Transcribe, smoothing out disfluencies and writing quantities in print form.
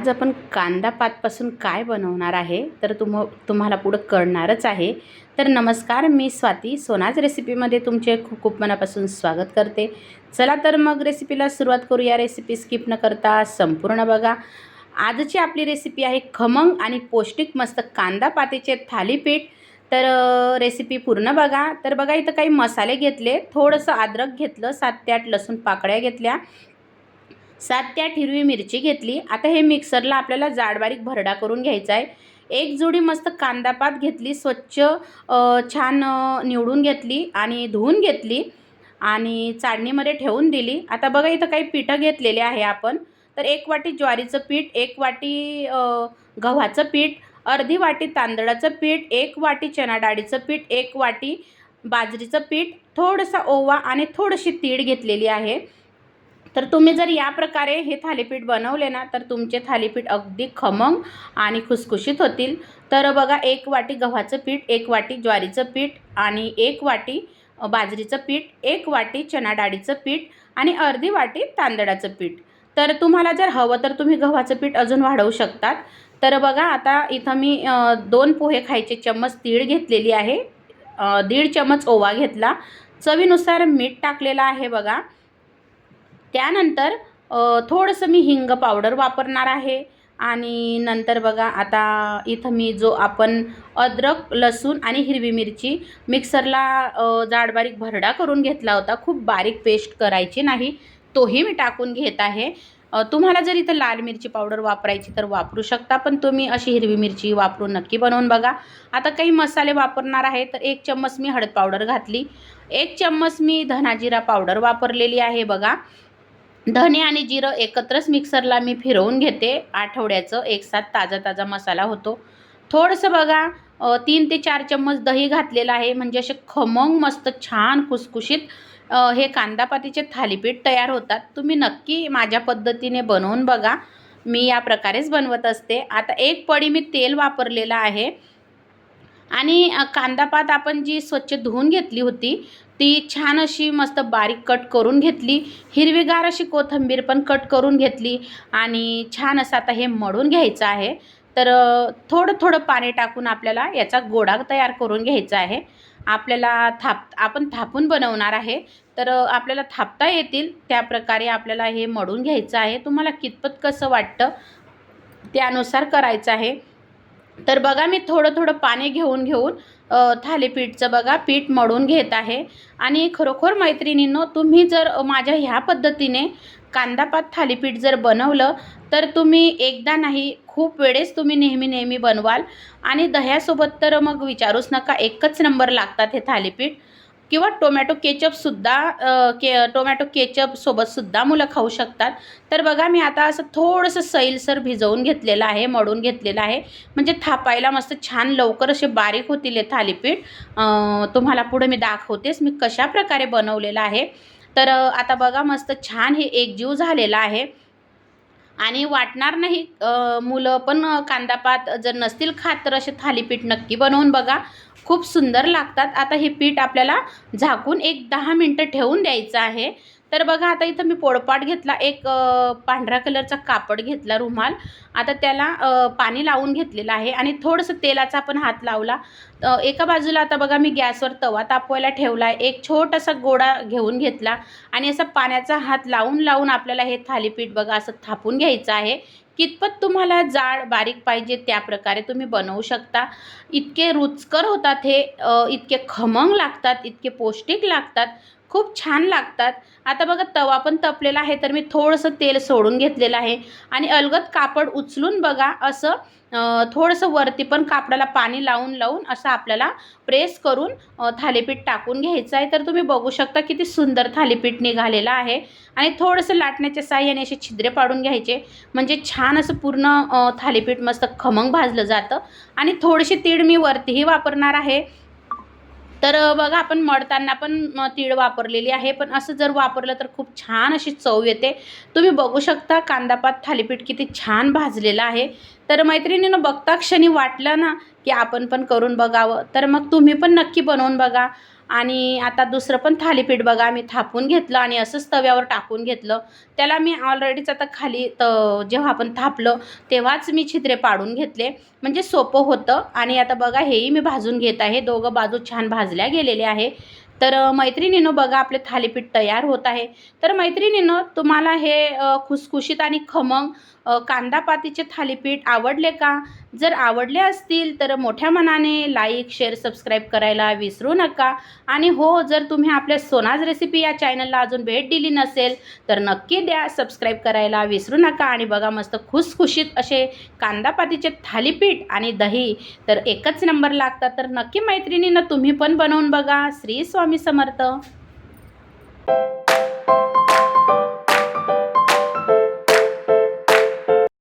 आज आपण कांदा पातपासून काय बनवणार आहे तर तुम्हाला पुढं कळणारच आहे। तर नमस्कार, मी स्वाती सोनाज रेसिपीमध्ये तुमचे खूप खूप मनापासून स्वागत करते। चला तर मग रेसिपीला सुरुवात करूया। रेसिपी स्किप न करता संपूर्ण बघा। आजची आपली रेसिपी आहे खमंग आणि पौष्टिक मस्त कांदा पातीचे थालीपीठ। तर रेसिपी पूर्ण बघा। तर बघा, इथं काही मसाले घेतले, थोडंसं अद्रक घेतलं, 7 ते 8 लसूण पाकळ्या घेतल्या, 7 ते 8 हिरवी मिरची घेतली। आता हे मिक्सरला आपल्याला जाड बारीक भरडा करून घ्यायचा आहे। एक जोडी मस्त कांदा पात घेतली, स्वच्छ छान निवडून घेतली आणि धुवून घेतली आणि चाळणीमध्ये ठेवून दिली। आता बघा, इथं काही पिठं घेतलेले आहे आपण। तर 1 वाटी ज्वारीचं पीठ, 1 वाटी गव्हाचं पीठ, अर्धी वाटी तांदळाचं पीठ, 1 वाटी चणा डाळीचं पीठ, 1 वाटी बाजरीचं पीठ, थोडासा ओवा आणि थोडीशी तीळ घेतलेली आहे। तर तुम्ही जर या प्रकारे हे थालीपीठ बनवले ना, तर तुमचे थालीपीठ अगदी खमंग आणि खुसखुशीत होतील। तर बघा, 1 वाटी गव्हाचं पीठ, 1 वाटी ज्वारीचं पीठ आणि 1 वाटी बाजरीचं पीठ, 1 वाटी चणा डाळीचं पीठ आणि अर्धी वाटी तांदळाचं पीठ। तर तुम्हाला जर हवं तर तुम्ही गव्हाचं पीठ अजून वाढवू शकतात। तर बघा, आता इथं मी 2 पोहे खायचे चम्मच तीळ घेतलेली आहे, 1.5 चम्मच ओवा घेतला, चवीनुसार मीठ टाकलेलं आहे बघा। त्यानंतर थोडंसं मी हिंग पावडर वापरणार आहे आणि नंतर बघा, आता इथं मी जो आपण अद्रक, लसूण आणि हिरवी मिरची मिक्सरला जाड बारीक भरडा करून घेतला होता, खूप बारीक पेस्ट करायची नाही, तोही मी टाकून घेत आहे। तुम्हाला जर इथं लाल मिरची पावडर वापरायची तर वापरू शकता, पण तुम्ही अशी हिरवी मिरची वापरून नक्की बनवून बघा। आता काही मसाले वापरणार आहे। तर 1 चम्मच मी हळद पावडर घातली, 1 चम्मच मी धना जिरा पावडर वापरलेली आहे बघा। धने आणि जिरं एकत्रच मिक्सरला मी फिरवून घेते, आठवड्याचं एकसाथ ताजा ताजा मसाला होतो। थोडंसं बघा, 3 ते 4 चम्मच दही घातलेलं आहे, म्हणजे असे खमंग मस्त छान खुसखुशीत हे कांदापातीचे थालीपीठ तयार होतात। तुम्ही नक्की माझ्या पद्धतीने बनवून बघा, मी या प्रकारेच बनवत असते। आता 1 पडी मी तेल वापरलेलं आहे आणि कांदापात आपण जी स्वच्छ धुवून घेतली होती, ती छान अशी मस्त बारीक कट करून घेतली, हिरवीगार अशी कोथिंबीर पण कट करून घेतली आणि छान असं आता हे मळून घ्यायचं आहे। तर थोडं थोडं पाणी टाकून आपल्याला याचा गोळा तयार करून घ्यायचा आहे। आपल्याला आपण थापून बनवणार आहे, तर आपल्याला थापता येतील त्या प्रकारे आपल्याला हे मळून घ्यायचं आहे। तुम्हाला कितपत कसं वाटतं त्यानुसार करायचं आहे। तर बघा, मी थोडं थोडं पाणी घेऊन थालीपीठचं बघा पीठ मळून घेत आहे। आणि खरोखर मैत्रिणींनो, तुम्ही जर माझ्या ह्या पद्धतीने कांदापात थालीपीठ जर बनवलं तर तुम्ही एकदा नाही, खूप वेळेस तुम्ही नेहमी बनवाल आणि दह्यासोबत तर मग विचारूच नका, एकच नंबर लागतात हे थालीपीठ। किंवा टोमॅटो केचपसुद्धा टोमॅटो केचपसोबतसुद्धा मुलं खाऊ शकतात। तर बघा, मी आता असं थोडंसं सैलसर भिजवून घेतलेलं आहे, मळून घेतलेलं आहे, म्हणजे थापायला मस्त छान लवकर असे बारीक होतील हे थालीपीठ। तुम्हाला पुढे मी दाखवतेच मी कशा प्रकारे बनवलेलं आहे। तर आता बघा, मस्त छान हे एकजीव झालेलं आहे आणि वाटणार नाही। मुलं पण कांदापात जर नसतील खात तर असे थालीपीठ नक्की बनवून बघा, खूप सुंदर लागतात। आता हे पीठ आपल्याला झाकून एक 10 मिनटं ठेवून द्यायचं आहे। तर बघा, आता इथं मी पोळपाट घेतला, एक पांढऱ्या कलरचा कापड घेतला, रुमाल। आता त्याला पाणी लावून घेतलेलं आहे आणि थोडंसं तेलाचा पण हात लावला। एका बाजूला आता बघा, मी गॅसवर तवा तापवायला ठेवला आहे, एक छोटासा गोळा घेऊन घेतला आणि असा पाण्याचा हात लावून लावून आपल्याला हे थालीपीठ बघा असं थापून घ्यायचं आहे। कितपत तुम्हाला जाड बारीक पाहिजे त्या प्रकारे तुम्ही बनवू शकता। इतके रुचकर होतात हे, इतके खमंग लागतात, इतके पौष्टिक लागतात, खूप छान लागतात। आता बघा, तवा पण तपलेला आहे, तर मी थोडंसं तेल सोडून घेतलेलं आहे आणि अलगद कापड उचलून बघा असं थोडंसं वरती पण कापडाला पाणी लावून लावून असं आपल्याला प्रेस करून थालीपीठ टाकून घ्यायचं आहे। तर तुम्ही बघू शकता किती सुंदर थालीपीठ निघालेलं आहे आणि थोडंसं लाटण्याच्या साहाय्याने असे छिद्रे पाडून घ्यायचे, म्हणजे छान असं पूर्ण थालीपीठ मस्त खमंग भाजलं जातं। आणि थोडीशी तीळ मी वरतीही वापरणार आहे। तर बघा, आपण मळताना पण तीळ वापरलेली आहे, पण असं जर वापरलं तर खूप छान अशी चव येते। तुम्ही बघू शकता कांदापात थालीपीठ किती छान भाजलेलं आहे। तर मैत्रिणींनो, बघता क्षणी वाटलं ना की आपण पण करून बघावं, तर मग तुम्ही पण नक्की बनवून बघा आणि आता दुसरं पण थालीपीठ बघा मी थापून घेतलं आणि असंच तव्यावर टाकून घेतलं. त्याला मी ऑलरेडीच आता खाली जेव्हा आपण थापलं तेव्हाच मी छिद्रे पाडून घेतले, म्हणजे सोपं होतं. आणि आता बघा हेही मी भाजून घेत आहे. दोघं बाजू छान भाजल्या गेलेले आहे. तर मैत्रिणींनो बघा आपले थालीपीठ तयार होत आहे. तर मैत्रिणींनो तुम्हाला हे खुसखुशीत आणि खमंग कांदा पातीचे थालीपीठ आवडले का? जर आवडले असतील तर मोठ्या मनाने लाईक, शेअर, सबस्क्राईब करायला विसरू नका. आणि हो, जर तुम्ही आपल्या सोनाज रेसिपी या चॅनलला अजून भेट दिली नसेल तर नक्की द्या, सबस्क्राईब करायला विसरू नका. आणि बघा मस्त खुसखुशीत असे कांदा पातीचे थालीपीठ आणि दही तर एकच नंबर लागतात. तर नक्की मैत्रिणींना तुम्ही पण बनवून बघा. श्री स्वामी समर्थ.